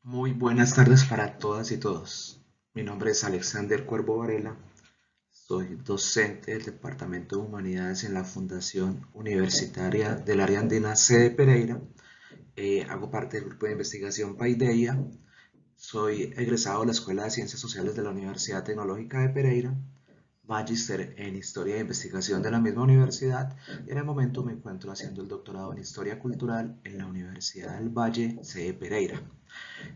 Muy buenas tardes para todas y todos. Mi nombre es Alexander Cuervo Varela. Soy docente del Departamento de Humanidades en la Fundación Universitaria del Área Andina sede Pereira. Hago parte del grupo de investigación Paideia. Soy egresado de la Escuela de Ciencias Sociales de la Universidad Tecnológica de Pereira, magíster en Historia e Investigación de la misma universidad, y en el momento me encuentro haciendo el doctorado en Historia Cultural en la Universidad del Valle, sede Pereira.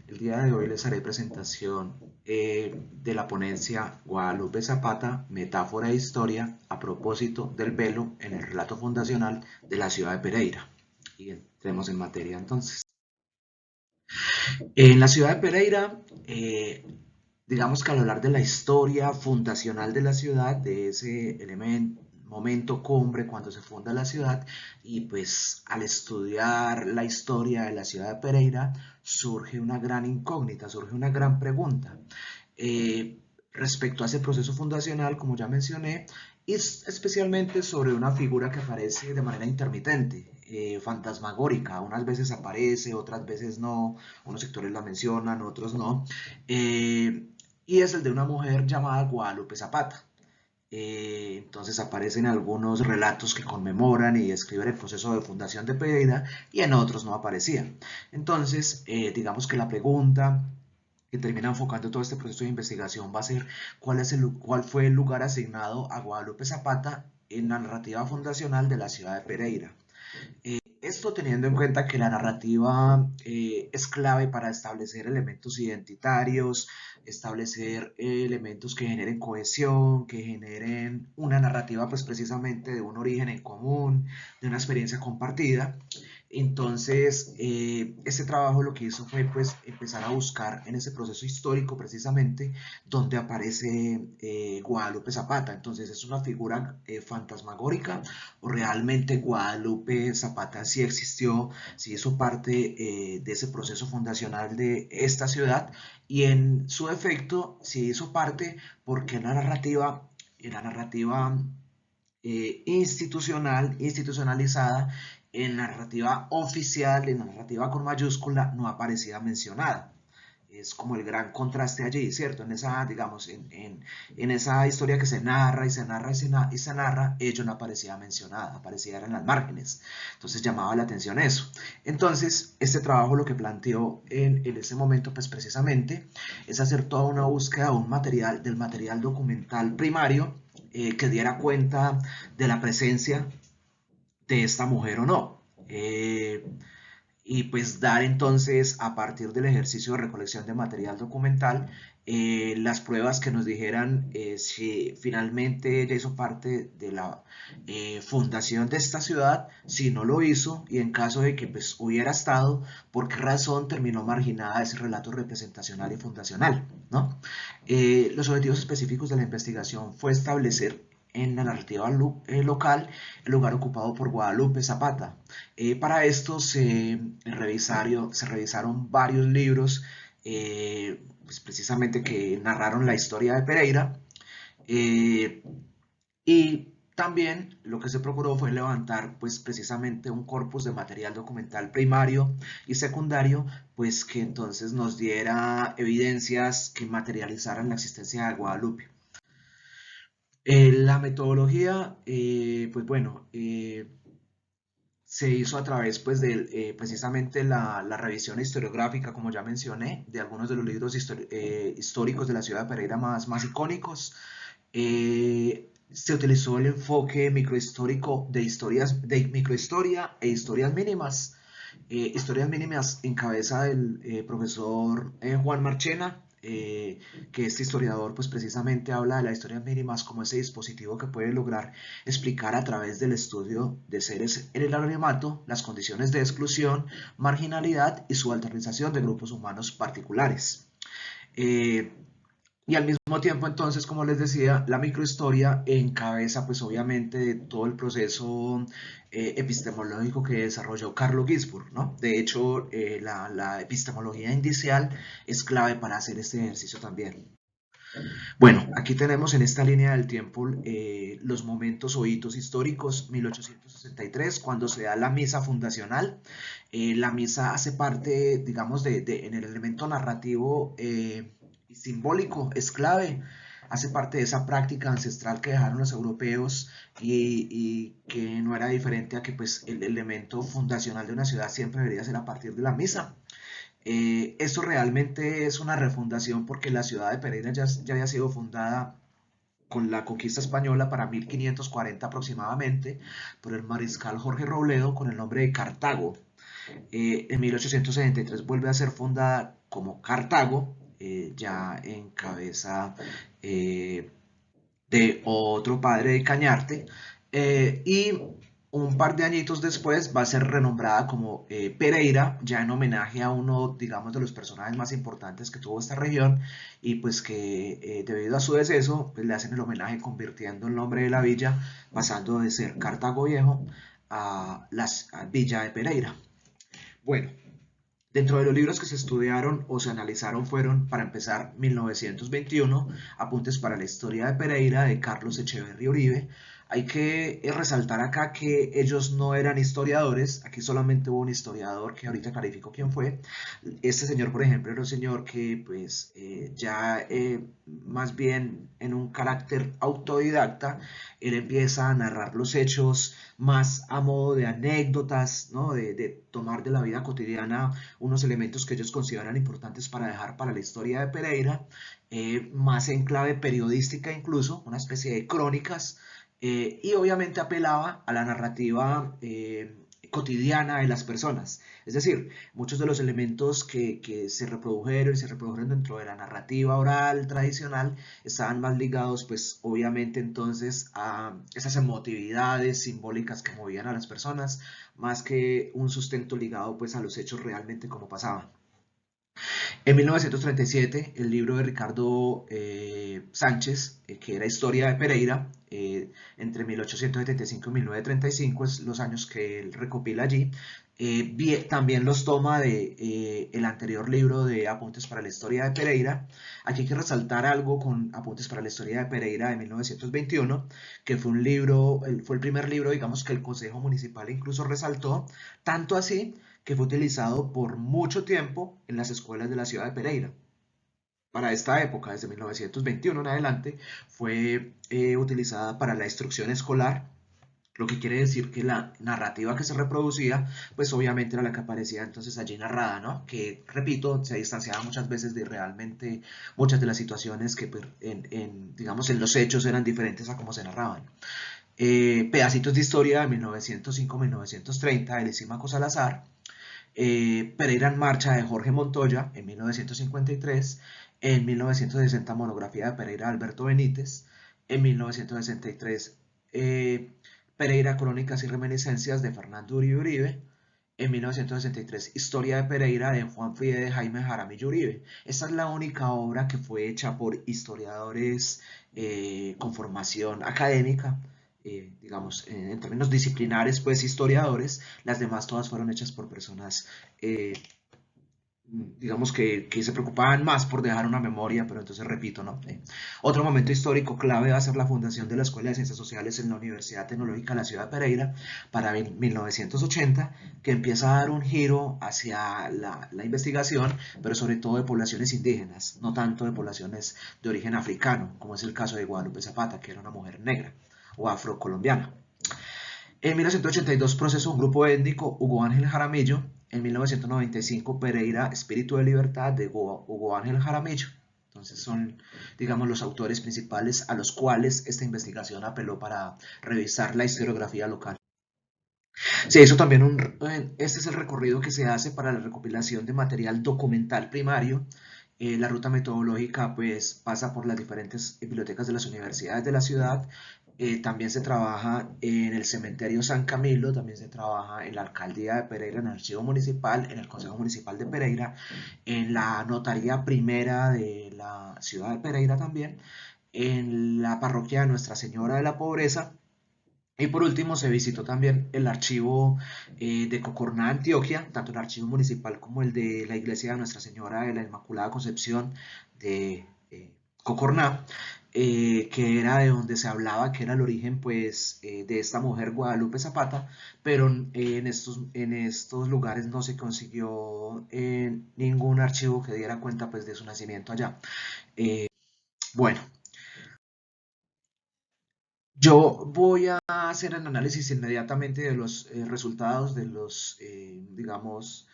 El día de hoy les haré presentación de la ponencia Guadalupe Zapata, Metáfora e Historia a propósito del velo en el relato fundacional de la ciudad de Pereira. Y entremos en materia entonces. En la ciudad de Pereira, digamos que al hablar de la historia fundacional de la ciudad, de ese elemento, momento cumbre cuando se funda la ciudad, y pues al estudiar la historia de la ciudad de Pereira, surge una gran incógnita, surge una gran pregunta. Eh, Respecto a ese proceso fundacional, como ya mencioné, y especialmente sobre una figura que aparece de manera intermitente, fantasmagórica. Unas veces aparece, otras veces no, unos sectores la mencionan, otros no, eh, y es el de una mujer llamada Guadalupe Zapata. Entonces aparecen algunos relatos que conmemoran y describen el proceso de fundación de Pereira y en otros no aparecía. Entonces, digamos que la pregunta que termina enfocando todo este proceso de investigación va a ser cuál fue el lugar asignado a Guadalupe Zapata en la narrativa fundacional de la ciudad de Pereira. Esto teniendo en cuenta que la narrativa es clave para establecer elementos identitarios, establecer elementos que generen cohesión, que generen una narrativa pues precisamente de un origen en común, de una experiencia compartida. Entonces, este trabajo lo que hizo fue pues empezar a buscar en ese proceso histórico precisamente donde aparece Guadalupe Zapata. Entonces es una figura fantasmagórica o realmente Guadalupe Zapata sí existió, sí hizo parte de ese proceso fundacional de esta ciudad y en su efecto sí hizo parte porque la narrativa institucional, institucionalizada, en la narrativa oficial, en la narrativa con mayúscula, no aparecía mencionada. Es como el gran contraste allí, ¿cierto? En esa, digamos, en esa historia que se narra y se narra y se narra, ello no aparecía mencionada, aparecía en las márgenes. Entonces llamaba la atención eso. Entonces, este trabajo lo que planteó en ese momento, pues precisamente, es hacer toda una búsqueda de un material, del material documental primario que diera cuenta de la presencia de esta mujer o no. Y pues dar entonces a partir del ejercicio de recolección de material documental las pruebas que nos dijeran si finalmente ella hizo parte de la fundación de esta ciudad, si no lo hizo y en caso de que pues hubiera estado, por qué razón terminó marginada ese relato representacional y fundacional, ¿no? Los objetivos específicos de la investigación fue establecer en la narrativa local el lugar ocupado por Guadalupe Zapata. Para esto se revisaron varios libros, pues precisamente que narraron la historia de Pereira, eh, y también lo que se procuró fue levantar pues precisamente un corpus de material documental primario y secundario, pues que entonces nos diera evidencias que materializaran la existencia de Guadalupe. La metodología, pues bueno, se hizo a través pues de precisamente la revisión historiográfica, como ya mencioné, de algunos de los libros históricos de la ciudad de Pereira más icónicos. Se utilizó el enfoque microhistórico de microhistoria e historias mínimas. Historias mínimas en cabeza del profesor Juan Marchena, que este historiador pues precisamente habla de las historias mínimas como ese dispositivo que puede lograr explicar a través del estudio de seres en el anonimato las condiciones de exclusión, marginalidad y subalternización de grupos humanos particulares. Eh, y al mismo tiempo, entonces, como les decía, la microhistoria encabeza, pues obviamente, de todo el proceso epistemológico que desarrolló Carlo Ginzburg, ¿no? De hecho, la epistemología indicial es clave para hacer este ejercicio también. Bueno, aquí tenemos en esta línea del tiempo los momentos o hitos históricos. 1863, cuando se da la misa fundacional. La misa hace parte, digamos, en el elemento narrativo y simbólico, es clave. Hace parte de esa práctica ancestral que dejaron los europeos y que no era diferente a que pues, el elemento fundacional de una ciudad siempre debería ser a partir de la misa. Esto realmente es una refundación porque la ciudad de Pereira ya había sido fundada con la conquista española para 1540 aproximadamente por el mariscal Jorge Robledo con el nombre de Cartago. En 1873 vuelve a ser fundada como Cartago, ya en cabeza eh, de otro padre de Cañarte, y un par de añitos después va a ser renombrada como Pereira, ya en homenaje a uno, digamos, de los personajes más importantes que tuvo esta región, y pues que debido a su deceso, pues, le hacen el homenaje convirtiendo el nombre de la villa, pasando de ser Cartago Viejo a Villa de Pereira. Bueno, dentro de los libros que se estudiaron o se analizaron fueron, para empezar, 1921, Apuntes para la Historia de Pereira, de Carlos Echeverry Uribe. Hay que resaltar acá que ellos no eran historiadores, aquí solamente hubo un historiador que ahorita clarifico quién fue. Este señor, por ejemplo, era un señor que pues ya más bien en un carácter autodidacta, él empieza a narrar los hechos más a modo de anécdotas, ¿no? De tomar de la vida cotidiana unos elementos que ellos consideran importantes para dejar para la historia de Pereira, más en clave periodística incluso, una especie de crónicas, y obviamente apelaba a la narrativa cotidiana de las personas. Es decir, muchos de los elementos que se reprodujeron y se reprodujeron dentro de la narrativa oral tradicional estaban más ligados, pues obviamente entonces a esas emotividades simbólicas que movían a las personas, más que un sustento ligado pues a los hechos realmente como pasaban. En 1937, el libro de Ricardo Sánchez, que era Historia de Pereira, entre 1875 y 1935, es los años que él recopila allí, también los toma de el anterior libro de Apuntes para la Historia de Pereira. Aquí hay que resaltar algo con Apuntes para la Historia de Pereira de 1921, que fue un libro, fue el primer libro, digamos, que el Consejo Municipal incluso resaltó, tanto así que fue utilizado por mucho tiempo en las escuelas de la ciudad de Pereira. Para esta época, desde 1921 en adelante, fue utilizada para la instrucción escolar, lo que quiere decir que la narrativa que se reproducía, pues obviamente era la que aparecía entonces allí narrada, ¿no? Que, repito, se distanciaba muchas veces de realmente muchas de las situaciones que, pues, digamos, en los hechos eran diferentes a cómo se narraban. Pedacitos de historia de 1905-1930 de Lisímaco Salazar, Pereira en Marcha de Jorge Montoya en 1953, en 1960 Monografía de Pereira de Alberto Benítez, en 1963 Pereira Crónicas y Reminiscencias de Fernando Uribe Uribe, en 1963 Historia de Pereira de Juan Friede de Jaime Jaramillo Uribe. Esta es la única obra que fue hecha por historiadores con formación académica, digamos, en términos disciplinares, pues historiadores. Las demás todas fueron hechas por personas, digamos, que se preocupaban más por dejar una memoria, pero entonces repito, ¿no? Otro momento histórico clave va a ser la fundación de la Escuela de Ciencias Sociales en la Universidad Tecnológica de la Ciudad de Pereira para 1980, que empieza a dar un giro hacia la investigación, pero sobre todo de poblaciones indígenas, no tanto de poblaciones de origen africano, como es el caso de Guadalupe Zapata, que era una mujer negra o afrocolombiana. En 1982 procesó un grupo étnico Hugo Ángel Jaramillo. En 1995 Pereira, Espíritu de Libertad de Hugo Ángel Jaramillo. Entonces son, digamos, los autores principales a los cuales esta investigación apeló para revisar la historiografía local. Se hizo también este es el recorrido que se hace para la recopilación de material documental primario. La ruta metodológica pues pasa por las diferentes bibliotecas de las universidades de la ciudad. También se trabaja en el cementerio San Camilo, también se trabaja en la alcaldía de Pereira, en el archivo municipal, en el consejo municipal de Pereira, en la notaría primera de la ciudad de Pereira también, en la parroquia de Nuestra Señora de la Pobreza. Y por último, se visitó también el archivo de Cocorná, Antioquia, tanto el archivo municipal como el de la iglesia de Nuestra Señora de la Inmaculada Concepción de Cocorná, que era de donde se hablaba que era el origen pues de esta mujer Guadalupe Zapata, pero en estos lugares no se consiguió ningún archivo que diera cuenta pues de su nacimiento allá. Bueno, yo voy a hacer el análisis inmediatamente de los resultados de los, digamos,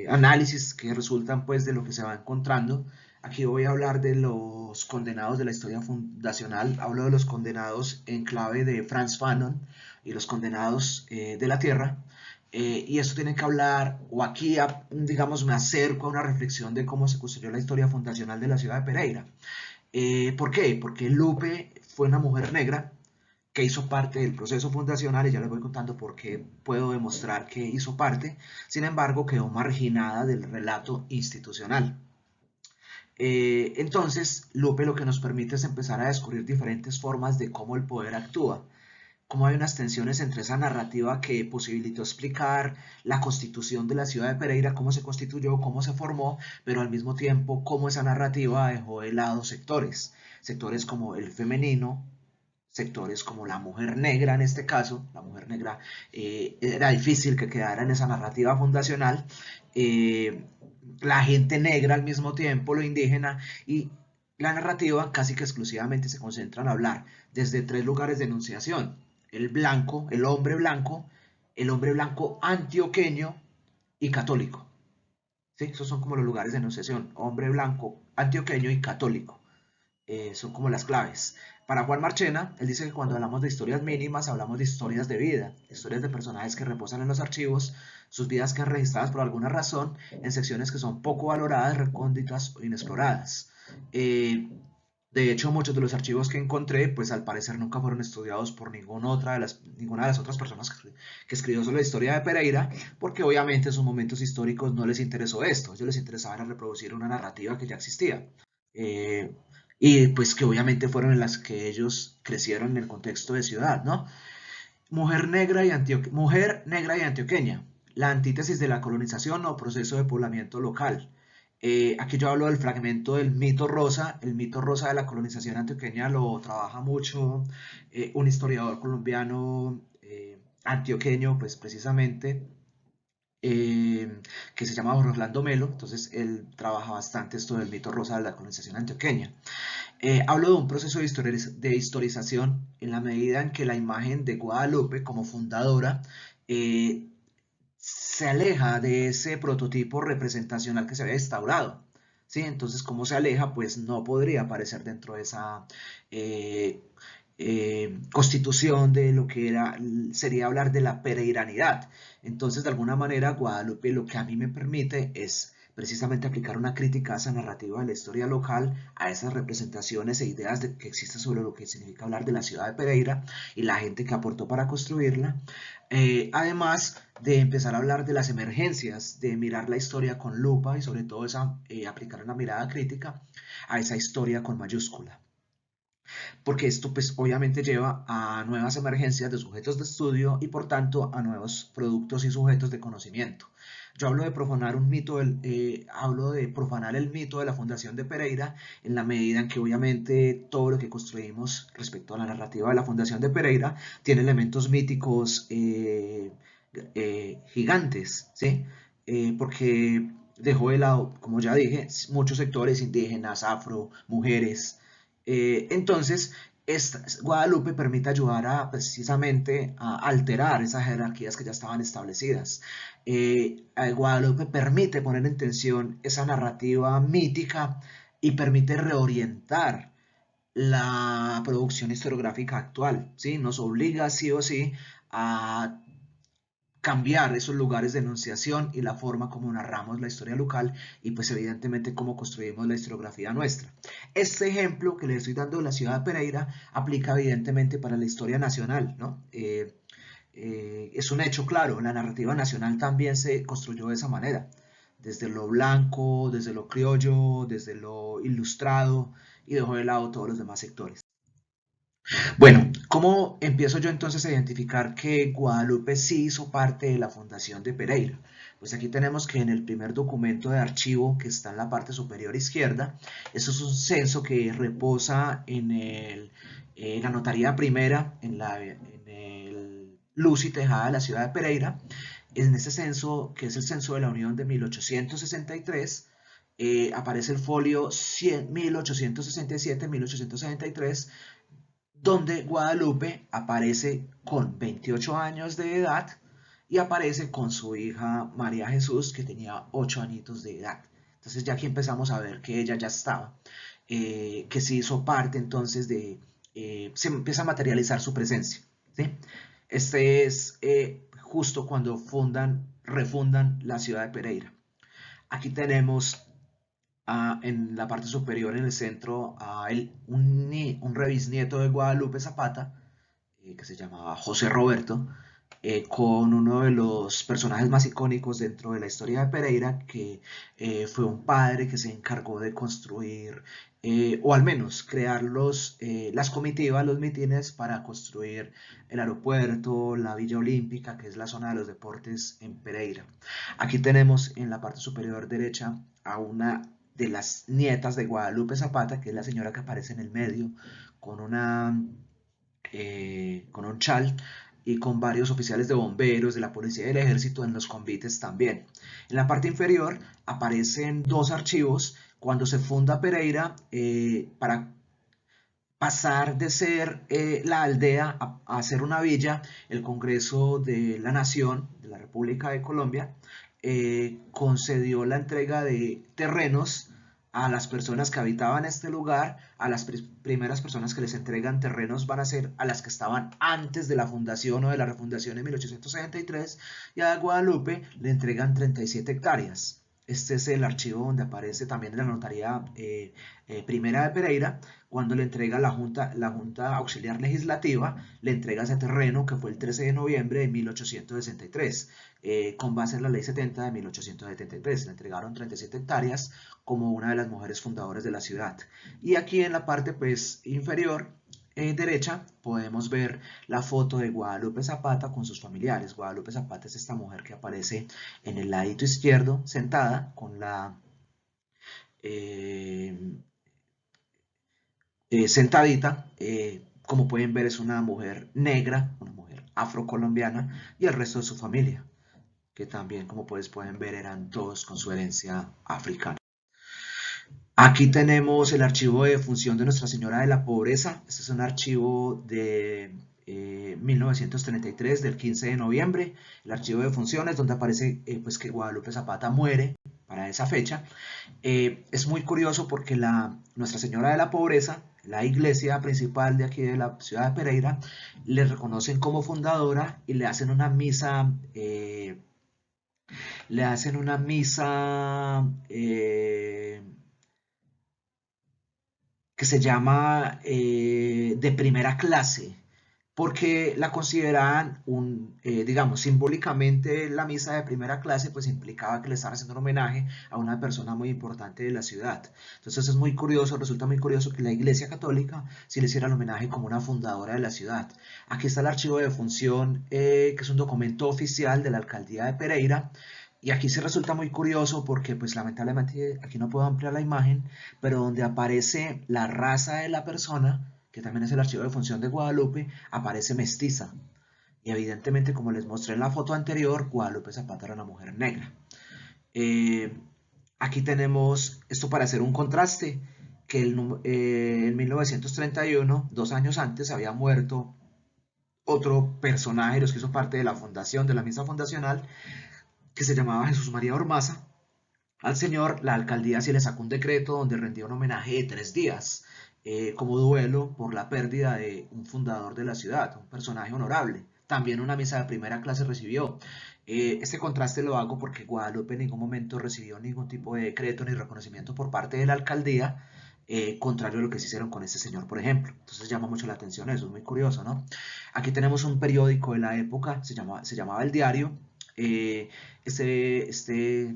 análisis que resultan pues de lo que se va encontrando. Aquí voy a hablar de los condenados de la historia fundacional, hablo de los condenados en clave de Frantz Fanon y los condenados de la tierra. Y esto tiene que hablar, o aquí, digamos, me acerco a una reflexión de cómo se construyó la historia fundacional de la ciudad de Pereira. ¿Por qué? Porque Lupe fue una mujer negra que hizo parte del proceso fundacional y ya les voy contando por qué puedo demostrar que hizo parte, sin embargo quedó marginada del relato institucional. Entonces, Lupe lo que nos permite es empezar a descubrir diferentes formas de cómo el poder actúa, cómo hay unas tensiones entre esa narrativa que posibilitó explicar la constitución de la ciudad de Pereira, cómo se constituyó, cómo se formó, pero al mismo tiempo cómo esa narrativa dejó de lado sectores, sectores como el femenino, sectores como la mujer negra en este caso, la mujer negra era difícil que quedara en esa narrativa fundacional, eh, la gente negra al mismo tiempo, lo indígena, y la narrativa casi que exclusivamente se concentra en hablar desde tres lugares de enunciación: el blanco, el hombre blanco antioqueño y católico. ¿Sí? Esos son como los lugares de enunciación: hombre blanco antioqueño y católico. Son como las claves. Para Juan Marchena, él dice que cuando hablamos de historias mínimas, hablamos de historias de vida, historias de personajes que reposan en los archivos, sus vidas quedan registradas por alguna razón en secciones que son poco valoradas, recónditas o inexploradas. Eh, de hecho, muchos de los archivos que encontré, pues al parecer nunca fueron estudiados por ninguna de las otras personas que escribió sobre la historia de Pereira, porque obviamente en sus momentos históricos no les interesó esto, a ellos les interesaba reproducir una narrativa que ya existía. Eh, y pues que obviamente fueron en las que ellos crecieron en el contexto de ciudad, ¿no? Mujer negra y antioqueña, la antítesis de la colonización o proceso de poblamiento local. Aquí yo hablo del fragmento del mito rosa. El mito rosa de la colonización antioqueña lo trabaja mucho un historiador colombiano antioqueño, pues precisamente, que se llama Orlando Melo. Entonces él trabaja bastante esto del mito rosa de la colonización antioqueña. Hablo de un proceso de historización en la medida en que la imagen de Guadalupe como fundadora eh, se aleja de ese prototipo representacional que se había instaurado. ¿Sí? Entonces, ¿cómo se aleja? Pues no podría aparecer dentro de esa eh, constitución de lo que sería hablar de la pereiranidad. Entonces, de alguna manera, Guadalupe lo que a mí me permite es precisamente aplicar una crítica a esa narrativa de la historia local, a esas representaciones e ideas que existen sobre lo que significa hablar de la ciudad de Pereira y la gente que aportó para construirla. Además de empezar a hablar de las emergencias, de mirar la historia con lupa y sobre todo aplicar una mirada crítica a esa historia con mayúscula, porque esto pues obviamente lleva a nuevas emergencias de sujetos de estudio y por tanto a nuevos productos y sujetos de conocimiento. Yo hablo de profanar hablo de profanar el mito de la Fundación de Pereira en la medida en que obviamente todo lo que construimos respecto a la narrativa de la Fundación de Pereira tiene elementos míticos gigantes, ¿sí? Porque dejó de lado, como ya dije, muchos sectores indígenas, afro, mujeres, entonces, Guadalupe permite ayudar precisamente a alterar esas jerarquías que ya estaban establecidas. Guadalupe permite poner en tensión esa narrativa mítica y permite reorientar la producción historiográfica actual, ¿sí? Nos obliga sí o sí a cambiar esos lugares de enunciación y la forma como narramos la historia local y pues evidentemente cómo construimos la historiografía nuestra. Este ejemplo que le estoy dando de la ciudad de Pereira aplica evidentemente para la historia nacional, ¿no? Es un hecho claro, la narrativa nacional también se construyó de esa manera, desde lo blanco, desde lo criollo, desde lo ilustrado y dejó de lado todos los demás sectores. Bueno, ¿Cómo empiezo yo entonces a identificar que Guadalupe sí hizo parte de la fundación de Pereira? Pues aquí tenemos que en el primer documento de archivo que está en la parte superior izquierda, eso es un censo que reposa en la notaría primera, en el Luz y Tejada de la ciudad de Pereira. En ese censo, que es el censo de la Unión de 1863, aparece el folio 1867-1873, donde Guadalupe aparece con 28 años de edad y aparece con su hija María Jesús, que tenía 8 añitos de edad. Entonces ya aquí empezamos a ver que ella ya estaba, que se hizo parte entonces se empieza a materializar su presencia. ¿Sí? Este es justo cuando refundan la ciudad de Pereira. Aquí tenemos en la parte superior, en el centro, un rebisnieto de Guadalupe Zapata, que se llamaba José Roberto, con uno de los personajes más icónicos dentro de la historia de Pereira, que fue un padre que se encargó de construir, o al menos crear las comitivas, los mitines para construir el aeropuerto, la Villa Olímpica, que es la zona de los deportes en Pereira. Aquí tenemos en la parte superior derecha a una de las nietas de Guadalupe Zapata, que es la señora que aparece en el medio, con con un chal y con varios oficiales de bomberos, de la policía y del ejército en los convites también. En la parte inferior aparecen dos archivos cuando se funda Pereira, para pasar de ser la aldea a ser una villa. El Congreso de la Nación de la República de Colombia concedió la entrega de terrenos a las personas que habitaban este lugar. A las primeras personas que les entregan terrenos van a ser a las que estaban antes de la fundación o de la refundación en 1863, y a Guadalupe le entregan 37 hectáreas. Este es el archivo donde aparece también en la notaría primera de Pereira, cuando le entrega la Junta Auxiliar Legislativa, le entrega ese terreno que fue el 13 de noviembre de 1863, con base en la Ley 70 de 1873. Le entregaron 37 hectáreas como una de las mujeres fundadoras de la ciudad. Y aquí en la parte pues inferior derecha podemos ver la foto de Guadalupe Zapata con sus familiares. Guadalupe Zapata es esta mujer que aparece en el ladito izquierdo sentada con eh, sentadita. Como pueden ver, es una mujer negra, una mujer afrocolombiana, y el resto de su familia, que también, como pueden ver, eran todos con su herencia africana. Aquí tenemos el archivo de función de Nuestra Señora de la Pobreza. Este es un archivo de 1933, del 15 de noviembre. El archivo de funciones, donde aparece pues que Guadalupe Zapata muere para esa fecha. Es muy curioso porque Nuestra Señora de la Pobreza, la iglesia principal de aquí de la ciudad de Pereira, le reconocen como fundadora y le hacen una misa que se llama de primera clase, porque la consideraban digamos, simbólicamente la misa de primera clase pues implicaba que le estaban haciendo un homenaje a una persona muy importante de la ciudad. Entonces es muy curioso, resulta muy curioso que la Iglesia Católica sí le hiciera el homenaje como una fundadora de la ciudad. Aquí está el archivo de función, que es un documento oficial de la Alcaldía de Pereira. Y aquí se resulta muy curioso porque pues lamentablemente aquí no puedo ampliar la imagen, pero donde aparece la raza de la persona, que también es el archivo de función de Guadalupe, aparece mestiza. Y evidentemente, como les mostré en la foto anterior, Guadalupe Zapata era una mujer negra. Eh, Aquí tenemos esto para hacer un contraste, que en 1931, 2 años antes, había muerto otro personaje, los que hizo parte de la fundación, de la misa fundacional, que se llamaba Jesús María Ormaza. Al señor, la alcaldía sí le sacó un decreto donde rendía un homenaje de 3 días, como duelo por la pérdida de un fundador de la ciudad, un personaje honorable. También una misa de primera clase recibió. Este contraste lo hago porque Guadalupe en ningún momento recibió ningún tipo de decreto ni reconocimiento por parte de la alcaldía, contrario a lo que se hicieron con este señor, por ejemplo. Entonces llama mucho la atención eso, es muy curioso, ¿no? Aquí tenemos un periódico de la época, se llamaba El Diario. Eh, este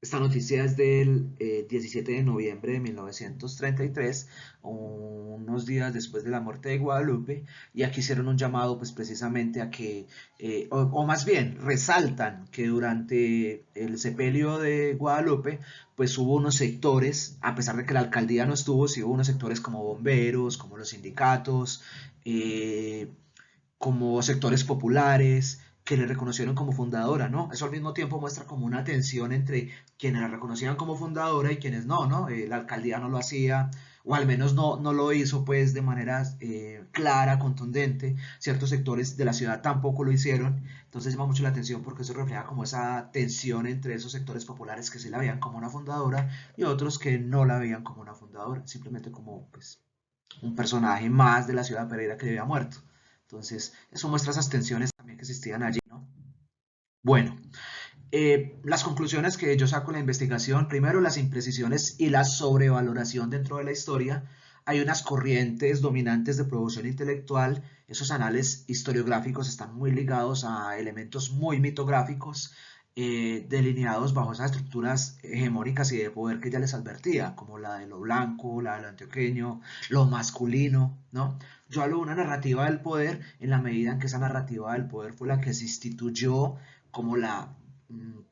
Esta noticia es del 17 de noviembre de 1933, unos días después de la muerte de Guadalupe, y aquí hicieron un llamado pues precisamente a que, o más bien, resaltan que durante el sepelio de Guadalupe, pues hubo unos sectores, a pesar de que la alcaldía no estuvo, sí hubo unos sectores como bomberos, como los sindicatos, eh, como sectores populares, que le reconocieron como fundadora, ¿no? Eso al mismo tiempo muestra como una tensión entre quienes la reconocían como fundadora y quienes no, ¿no? La alcaldía no lo hacía, o al menos no lo hizo pues de manera clara, contundente. Ciertos sectores de la ciudad tampoco lo hicieron. Entonces llama mucho la atención porque eso refleja como esa tensión entre esos sectores populares que sí la veían como una fundadora y otros que no la veían como una fundadora, simplemente como pues un personaje más de la ciudad de Pereira que había muerto. Entonces, eso muestra esas tensiones también que existían allí, ¿no? Bueno, las conclusiones que yo saco en la investigación, primero las imprecisiones y la sobrevaloración dentro de la historia. Hay unas corrientes dominantes de producción intelectual, esos anales historiográficos están muy ligados a elementos muy mitográficos, delineados bajo esas estructuras hegemónicas y de poder que ya les advertía, como la de lo blanco, la de lo antioqueño, lo masculino, ¿no? Yo hablo de una narrativa del poder en la medida en que esa narrativa del poder fue la que se instituyó como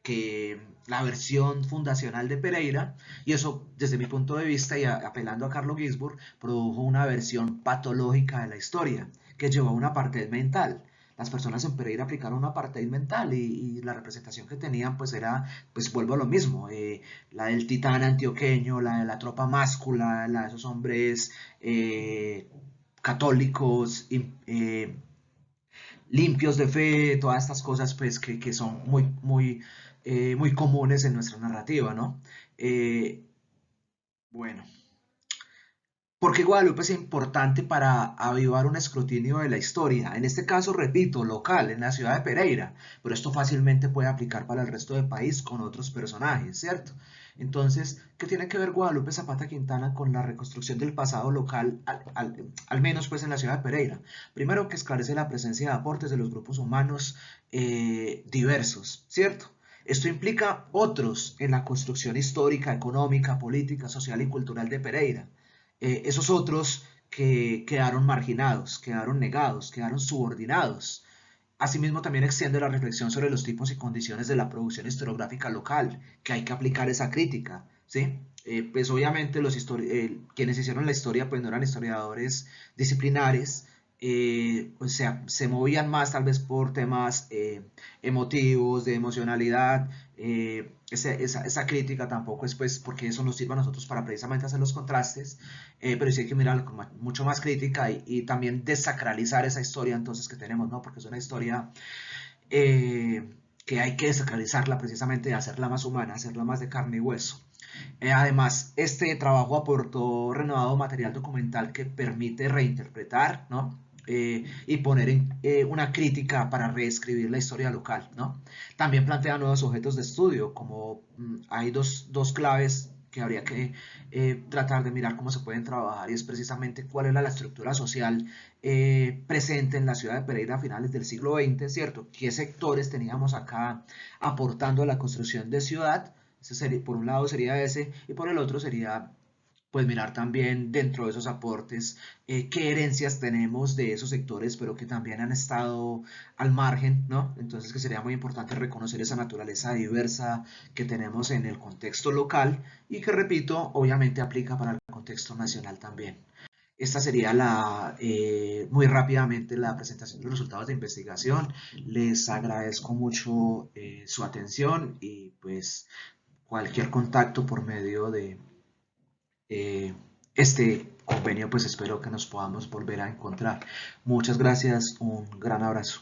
que la versión fundacional de Pereira, y eso desde mi punto de vista y apelando a Carlo Ginzburg produjo una versión patológica de la historia que llevó a una apartheid mental. Las personas en Pereira aplicaron una apartheid mental y la representación que tenían pues era, pues vuelvo a lo mismo, la del titán antioqueño, la de la tropa máscula, la de esos hombres católicos, limpios de fe, todas estas cosas pues que son muy comunes en nuestra narrativa, ¿no? Eh, bueno, ¿por qué Guadalupe es importante para avivar un escrutinio de la historia? En este caso, repito, local, en la ciudad de Pereira, pero esto fácilmente puede aplicar para el resto del país con otros personajes, ¿cierto? Entonces, ¿qué tiene que ver Guadalupe Zapata Quintana con la reconstrucción del pasado local, al menos pues en la ciudad de Pereira? Primero, que esclarece la presencia de aportes de los grupos humanos diversos, ¿cierto? Esto implica otros en la construcción histórica, económica, política, social y cultural de Pereira. Esos otros que quedaron marginados, quedaron negados, quedaron subordinados. Asimismo, también extiende la reflexión sobre los tipos y condiciones de la producción historiográfica local, que hay que aplicar esa crítica, ¿sí? Pues obviamente quienes hicieron la historia pues no eran historiadores disciplinares, o sea, se movían más tal vez por temas emotivos, de emocionalidad. Esa crítica tampoco es pues porque eso nos sirva a nosotros para precisamente hacer los contrastes, pero sí hay que mirarlo con mucho más crítica y también desacralizar esa historia entonces que tenemos, ¿no? Porque es una historia eh, que hay que desacralizarla precisamente, hacerla más humana, hacerla más de carne y hueso. Además, este trabajo aportó renovado material documental que permite reinterpretar, ¿no? Y poner una crítica para reescribir la historia local, ¿no? También plantea nuevos objetos de estudio, como hay dos claves que habría que tratar de mirar cómo se pueden trabajar, y es precisamente cuál era la estructura social presente en la ciudad de Pereira a finales del siglo XX, ¿cierto? ¿Qué sectores teníamos acá aportando a la construcción de ciudad? Ese sería, por un lado sería ese, y por el otro sería pues mirar también dentro de esos aportes qué herencias tenemos de esos sectores, pero que también han estado al margen, ¿no? Entonces que sería muy importante reconocer esa naturaleza diversa que tenemos en el contexto local y que, repito, obviamente aplica para el contexto nacional también. Esta sería muy rápidamente la presentación de los resultados de investigación. Les agradezco mucho su atención y pues cualquier contacto por medio de este convenio, pues espero que nos podamos volver a encontrar. Muchas gracias, un gran abrazo.